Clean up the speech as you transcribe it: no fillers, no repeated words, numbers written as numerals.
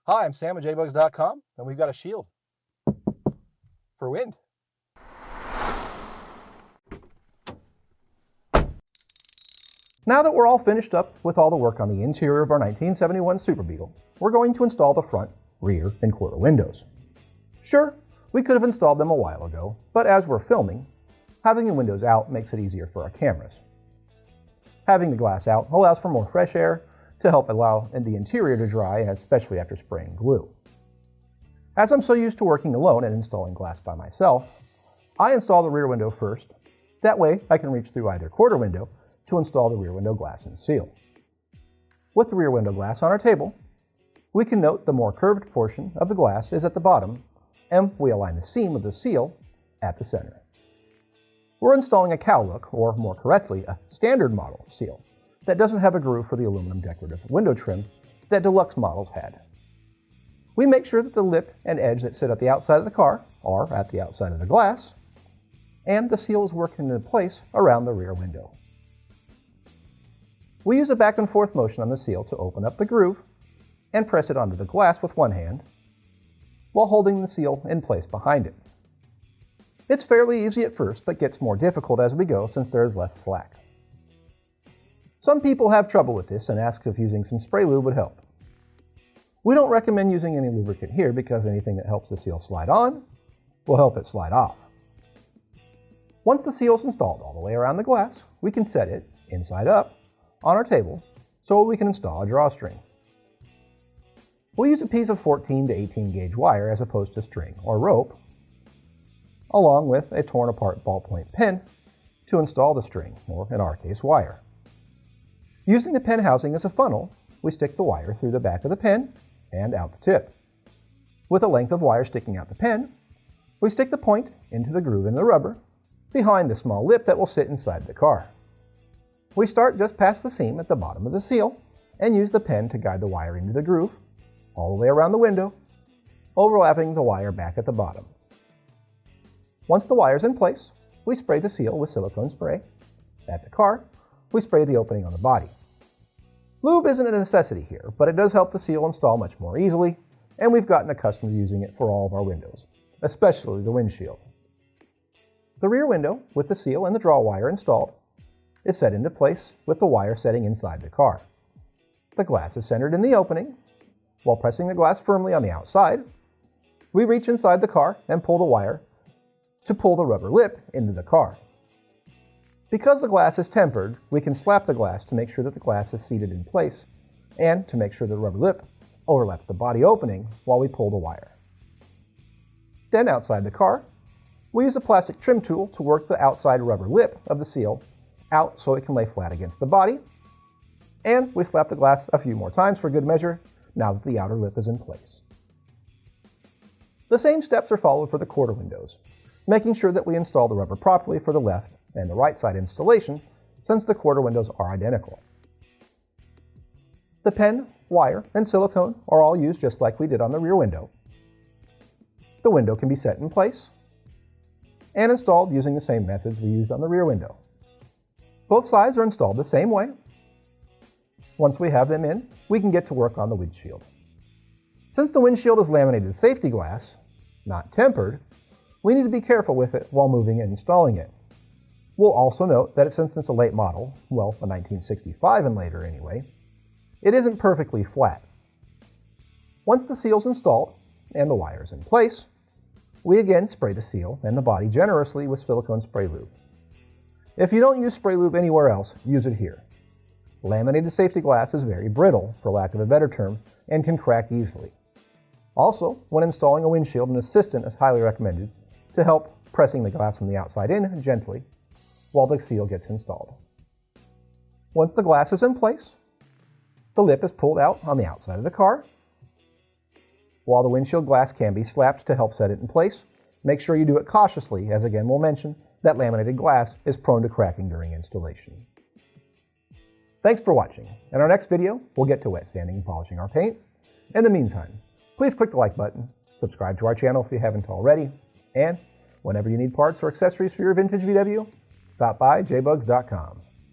Hi, I'm Sam at jbugs.com, and we've got a shield for wind. Now that we're all finished up with all the work on the interior of our 1971 Super Beetle, we're going to install the front, rear, and quarter windows. Sure, we could have installed them a while ago, but as we're filming, having the windows out makes it easier for our cameras. Having the glass out allows for more fresh air to help allow the interior to dry, especially after spraying glue. As I'm so used to working alone and installing glass by myself, I install the rear window first. That way I can reach through either quarter window to install the rear window glass and seal. With the rear window glass on our table, we can note the more curved portion of the glass is at the bottom, and we align the seam of the seal at the center. We're installing a cowlook, or more correctly, a standard model seal, that doesn't have a groove for the aluminum decorative window trim that deluxe models had. We make sure that the lip and edge that sit at the outside of the car are at the outside of the glass, and the seal is working into place around the rear window. We use a back and forth motion on the seal to open up the groove and press it onto the glass with one hand, while holding the seal in place behind it. It's fairly easy at first, but gets more difficult as we go since there is less slack. Some people have trouble with this and ask if using some spray lube would help. We don't recommend using any lubricant here because anything that helps the seal slide on will help it slide off. Once the seal is installed all the way around the glass, we can set it, inside up, on our table so we can install a drawstring. We'll use a piece of 14 to 18 gauge wire as opposed to string or rope, along with a torn apart ballpoint pen to install the string, or in our case, wire. Using the pen housing as a funnel, we stick the wire through the back of the pen and out the tip. With a length of wire sticking out the pen, we stick the point into the groove in the rubber behind the small lip that will sit inside the car. We start just past the seam at the bottom of the seal and use the pen to guide the wire into the groove all the way around the window, overlapping the wire back at the bottom. Once the wire's in place, we spray the seal with silicone spray. At the car, we spray the opening on the body. Lube isn't a necessity here, but it does help the seal install much more easily, and we've gotten accustomed to using it for all of our windows, especially the windshield. The rear window, with the seal and the draw wire installed, is set into place with the wire setting inside the car. The glass is centered in the opening. While pressing the glass firmly on the outside, we reach inside the car and pull the wire to pull the rubber lip into the car. Because the glass is tempered, we can slap the glass to make sure that the glass is seated in place and to make sure the rubber lip overlaps the body opening while we pull the wire. Then outside the car, we use a plastic trim tool to work the outside rubber lip of the seal out so it can lay flat against the body, and we slap the glass a few more times for good measure now that the outer lip is in place. The same steps are followed for the quarter windows, making sure that we install the rubber properly for the left and the right side installation since the quarter windows are identical. The pen, wire, and silicone are all used just like we did on the rear window. The window can be set in place and installed using the same methods we used on the rear window. Both sides are installed the same way. Once we have them in, we can get to work on the windshield. Since the windshield is laminated safety glass, not tempered, we need to be careful with it while moving and installing it. We'll also note that since it's a late model, well, a 1965 and later anyway, it isn't perfectly flat. Once the seal's installed and the wire's in place, we again spray the seal and the body generously with silicone spray lube. If you don't use spray lube anywhere else, use it here. Laminated safety glass is very brittle, for lack of a better term, and can crack easily. Also, when installing a windshield, an assistant is highly recommended to help pressing the glass from the outside in gently while the seal gets installed. Once the glass is in place, the lip is pulled out on the outside of the car. While the windshield glass can be slapped to help set it in place, make sure you do it cautiously, as again we'll mention that laminated glass is prone to cracking during installation. Thanks for watching. In our next video, we'll get to wet sanding and polishing our paint. In the meantime, please click the like button, subscribe to our channel if you haven't already, and whenever you need parts or accessories for your vintage VW, stop by jbugs.com.